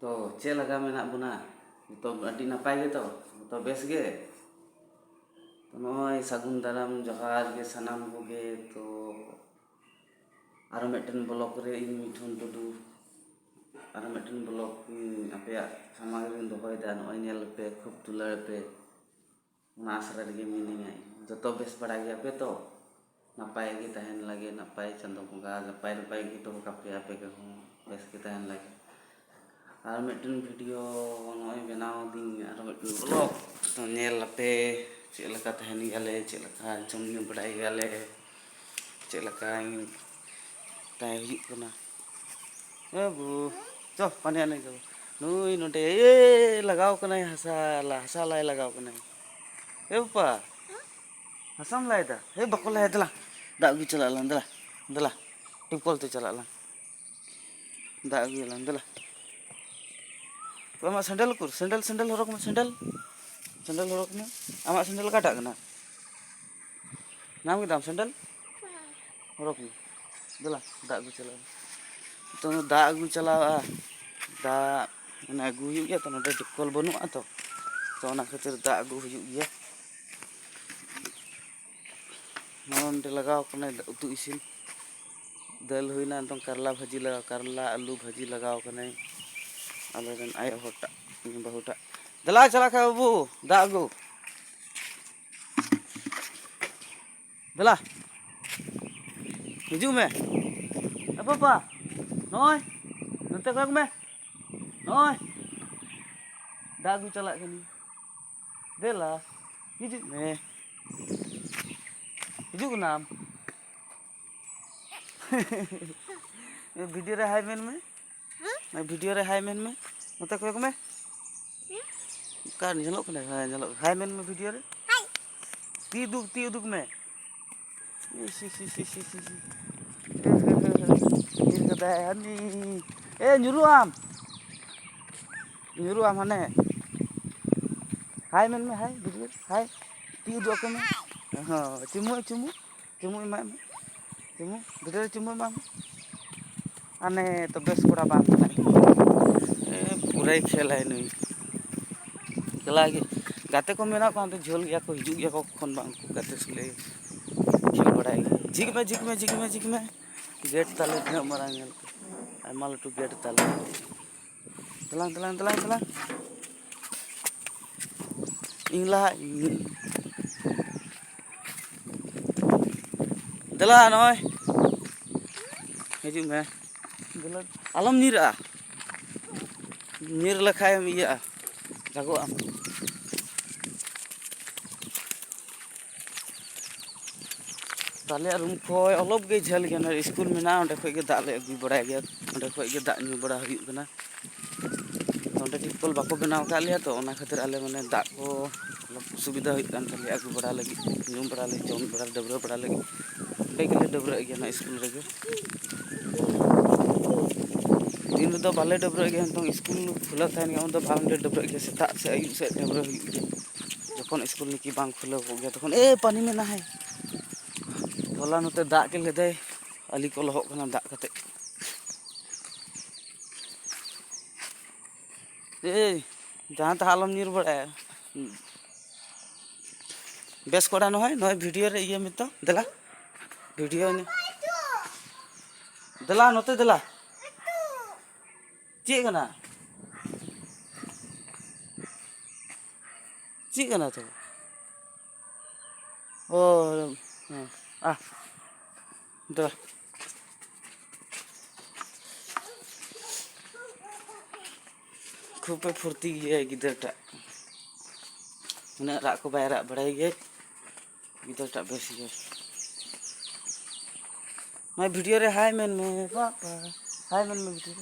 तो चे लगा मेना बुना तो अड्डी नपाय गे तो बेस गे तो नय सागुन दाराम जोहार गे सानाम कोगे तो आरो मिटन ब्लॉक रे इन मिठुन टुडू आरो मिटन ब्लॉक आपे सामाग रे दोहयदा नय नेल पे खूब दुलार पे ना आसरा रे मिनिङा जतो बेस बड़ा गया पे तो नपाय गे तहन लगे नपाय चंदो बंगा नपाय नपाय गे तो कापे आपे के बेस के तहन लगे आरो मिटन वीडियो नय बनाव दिन आरो मिटन ब्लॉग तो नेल पे चेक लका तहन गयाले चेक लका जम ᱧᱩ बड़ाई गयाले चेक लका ताय हुई कना बाबू चो पानी आने को नुई नोटे ए लगाव कना हसा लाई लगाव कना ए पापा हसाम लाई दा ए बको लाई दला दा गु चला लन दला दला टिपल ते चला लन दा गु लन दला तो मा सैंडल कुर सैंडल हरक में सैंडल हरक में आमा सैंडल काटा कना नाम के दाम सैंडल हरक में दला दा गु चला तो दा गु चला दा ना गु हुई गया तो नोटे टिपल बनुआ तो ना खातिर दा गु हुई गया नोंडे लगाव कना उतु इसिन दल हुईना तो करला भाजी लगाव करला आलू भाजी लगाव कना आले रन आय होटा बहुटा दला चला का बाबू दा गु दला हिजू में पापा नय नते कक में नय दा गु चला कनी देला हिजू में हिजू के नाम वीडियो रे हाय मेन में वीडियो रे हाय मेन में नते कक में का झलक कने झलक हाय मेन में वीडियो रे ती दुक में सी गिर कदा हनी ए nyuruh am हने हाय मेन में हाय वीडियो हाय ती दुक में हां चुमु मा वीडियो रे चुमु मा आने तो बेस कोड़ा बांग ए पूरा खेल है नुई चला के गाते को मेना को तो झोल गया को हिजू गया को खन बांग को गाते सुले खेल बड़ाई झिक में गेट ताले न मरा नेल आमा लटू गेट ताले तलांग इंगला दला नय हिजू में दला आलम नीर लखाय इया जागो आम ताले रूम खोय अलग गे झल गया स्कूल में ना ओंडे खोय गे दाले अगु बड़ा गया ओंडे खोय गे दा न्यू बड़ा हुई कना ओंडे टिपल बाको बनाव का लिया तो ओना खातिर आले माने दा को सुविधा हुई कान ताले अगु बड़ा लगी न्यू बड़ा लगी जम बड़ा डबरा बड़ा लगी ओंडे गेले डबरा गया ना स्कूल रे दिन तो बाले डबरा गया तो स्कूल खुला थान गया तो बांडे डबरा गया सेता से आयु से डबरा हुई गया जखन स्कूल निकी बांग खुला हो गया तखन ए पानी में ना है होला नते दा के लेदे अली को लहक कना दा कते ए जहां ता आलम नीर बड़ा बेस कोड़ा न है वीडियो रे ये में तो दला वीडियो ने दला नते दला ची कना तो ओ आ दला खूब फुर्ती गया गिदरटा उन्हें राग को बाय बड़ाई गए गिदरटा बेस गया मैं वीडियो रे हाय मेन में पापा हाय मेन में वीडियो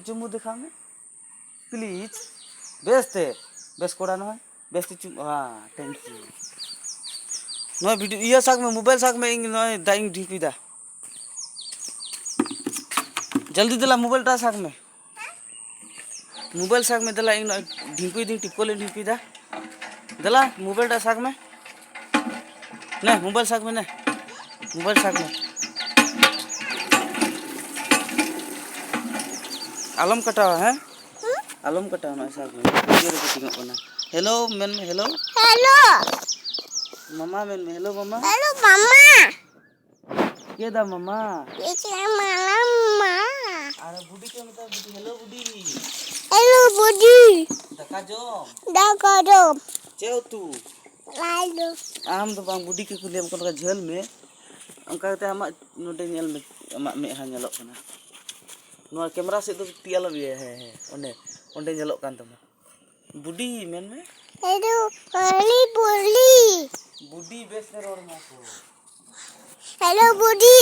चुमू दिखा में प्लीज बेस कोड़ा न बेस चुम हाँ थैंक यू नय वीडियो ये साग में मोबाइल साग में नय दाइंग ढिपीदा जल्दी दला मोबाइल टा साग में दला इन ढिपी दिन टिपल ढिपीदा दला मोबाइल टा साग में ने मोबाइल साग में आलम कटावा है आलम कटावा ना ऐसा वीडियो रिकॉर्डिंग करना हेलो मेन में हेलो मामा मेन में हेलो मामा ये दा मामा अरे बुडी के मतलब बुडी हेलो बुडी दका जम चेव तू आम तो बांग बुडी के कुलियम को लगा झेल में अंका ते आमा नोडे नेल में आमा मेहा नेलोक कना नोआ कैमरा से तो तियाल भी है ओंडे ओंडे नेलोक कान तमा बुडी मेन में हेलो बुडी बेस ने रोड मा को हेलो बुडी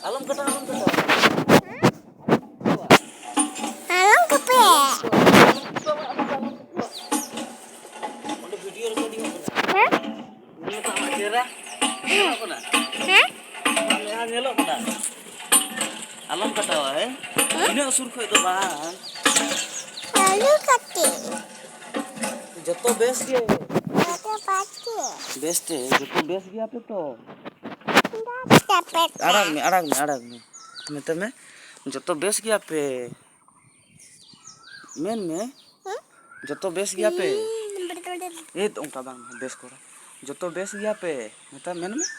आलम कटा आलम कपे ओंडे वीडियो रिकॉर्डिंग करना ini tak macera nyelok kena mana nyelok kena alam katawa ini usur kok itu bang lalu kate joto bes ge joto pasti bes te joto bes ge apa to arang me mete me joto bes ge apa men me joto bes ge apa ongka bang bes kora joto bes gya pe meta men में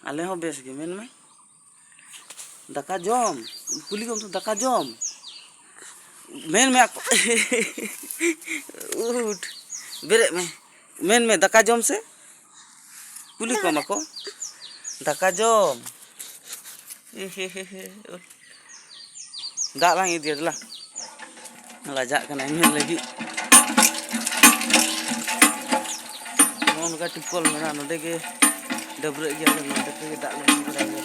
आले हो base गे main में दका जम कुली गम तो दका जम main में उठ बेरे में मेन में दका जम से कुली कम को दका जम दा बांग इदि ला लाजा कना मेन लगी उनका टिपल मेना नोडे के डबरे गया नोडे के दाग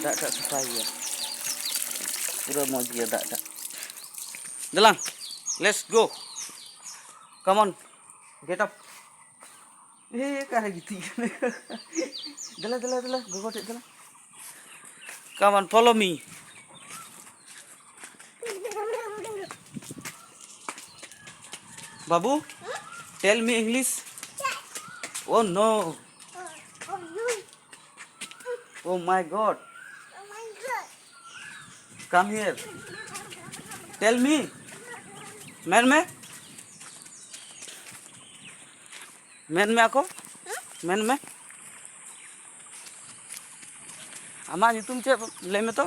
दाग सफा गया पूरा मौज गया दाग दलांग let's go come on get up करे गिती दला गोगोटे दला कम ऑन फॉलो मी बाबू tell me English Oh no! Oh my God! Come here. Tell me. Man में ako? Man में? आमा नितुम चे ले में तो?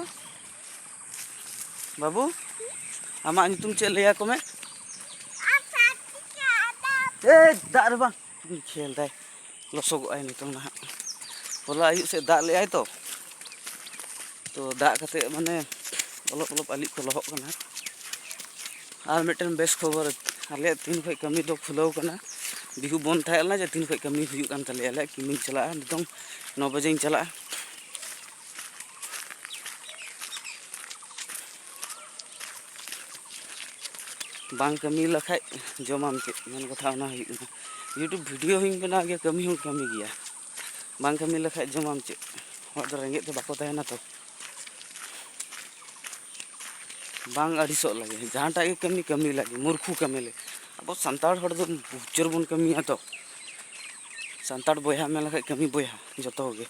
बाबू? आमा नितुम चे ले ako में? दार बang. खेल दाय लसोग आय नितों ना होला आयु से दाग ले आय तो दाग कते माने अलप आली को लहक कना आर मिटन बेस खबर आले 3 खय कमी दो खुलाव कना बिहु बन थायला जे 3 खय कमी हुयु कान तले आले किमिन चला नितों 9 बजे चला बांग कमी लखाय जमाम के मन कथा ना हुयु यूट्यूब वीडियो हिंग बना गया कमी गया बांग कमी लखाय जमाम चे हर दो रेंगे तो बाको तहना तो बांग अड़ीसो लगे जहाँटा के कमी लगे मूर्खू कमी ले अब सानताड़ हर दो बुचर बन कमिया तो सानताड़ बोया में लखाय कमी बोया जतो गे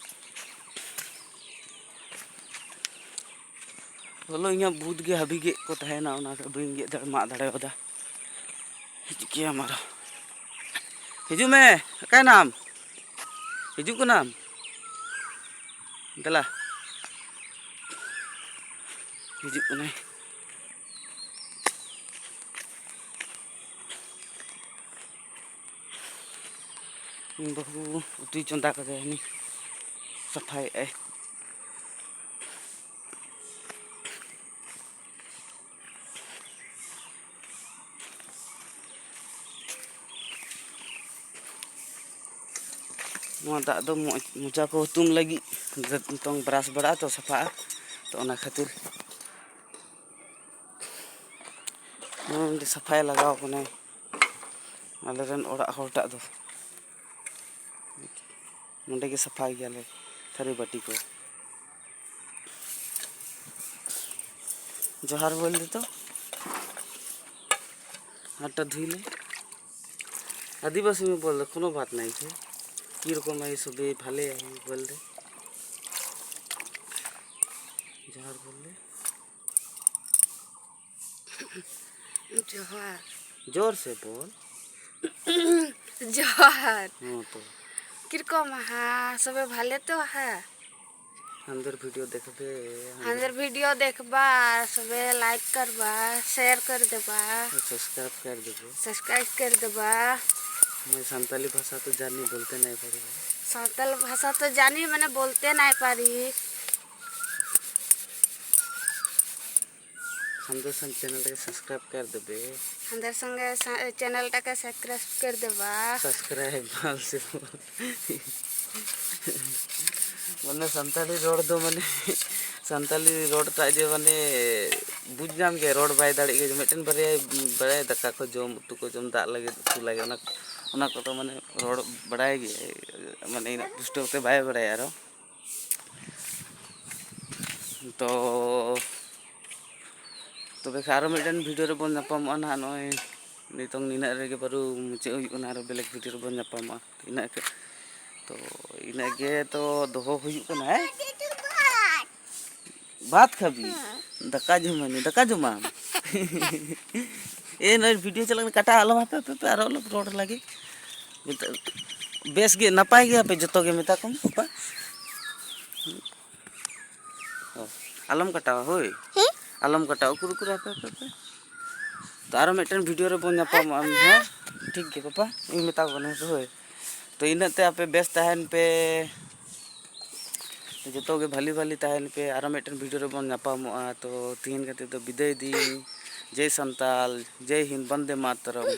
बोलो इኛ बुद गे हबी गे को तहना ओना के बइन गे दड़ मा दड़े ओदा के हमारा हिजू में क्या नाम हिजू को नाम दला हिजू को नहीं बहु उतु चंदा कर नहीं सफाई है दाग दो मोचा को तुम लगी नितों ब्राश बड़ा तो सफा तो ओना खातिर सफाई लगाव कने आलेरन ओड़ा हरटा दो नोंडे के सफा गयाले थारी बाटी को जोहार बोल दे तो हाथ धुले आदिवासी में बोल दे कोनो बात नहीं थे की रकम है सबे भाले बोल दे जोहार बोल दे जोहार। जोर से बोल। जोहार। हाँ तो किरकम हा सबे भाले तो है। अंदर वीडियो देखबे अंदर वीडियो देखबा सबे लाइक करबा शेयर कर देबा सब्सक्राइब कर देबा। मैं संताली भाषा तो जानी बोलते नहीं पारी। सावताल भाषा तो जानी मैंने बोलते नहीं पारी। हमदर संग चैनल के सब्सक्राइब कर देबे। हमदर संगे चैनल टाके सब्सक्राइब कर देबा। सब्सक्राइब माल से मने संताली रोड दो मने संताली रोड ताजे मने बुझ जाम के रोड बाय दाड़ी के मेटन बरे बड़े दक्का को जोम तु को जोम दा लगे तु लगे ओना को तो मने रोड बड़ाय गे मने इन पुष्टो ते बाय बड़ाय यारो तो तबे आरो मिटन वीडियो रे बन नापामो ना नय नितोंग निना रेगे बारू मुचे हुई कना आरो बेलेक वीडियो रे बन नापामो इना के तो इना के तो दोहो हुई कना है बात खाबी दका जमानी दका जमा ए नय वीडियो चला काटा आलो पे आरो रोड लागे बेस गे नपाय गे पे जतो गे मेता कम पापा आलम कटावा होय आलम कटावा कुरकुरा पे तो आरो मिटन वीडियो रे बन नापाम हां ठीक गे पापा इन मेता कोने होय तो इनते आपे बेस तहन पे जतो गे भली भली तहन पे आरो मिटन वीडियो रे बन नापामोआ तो तीन गते तो विदाय दी जय संताल जय हिंद वंदे मातरम।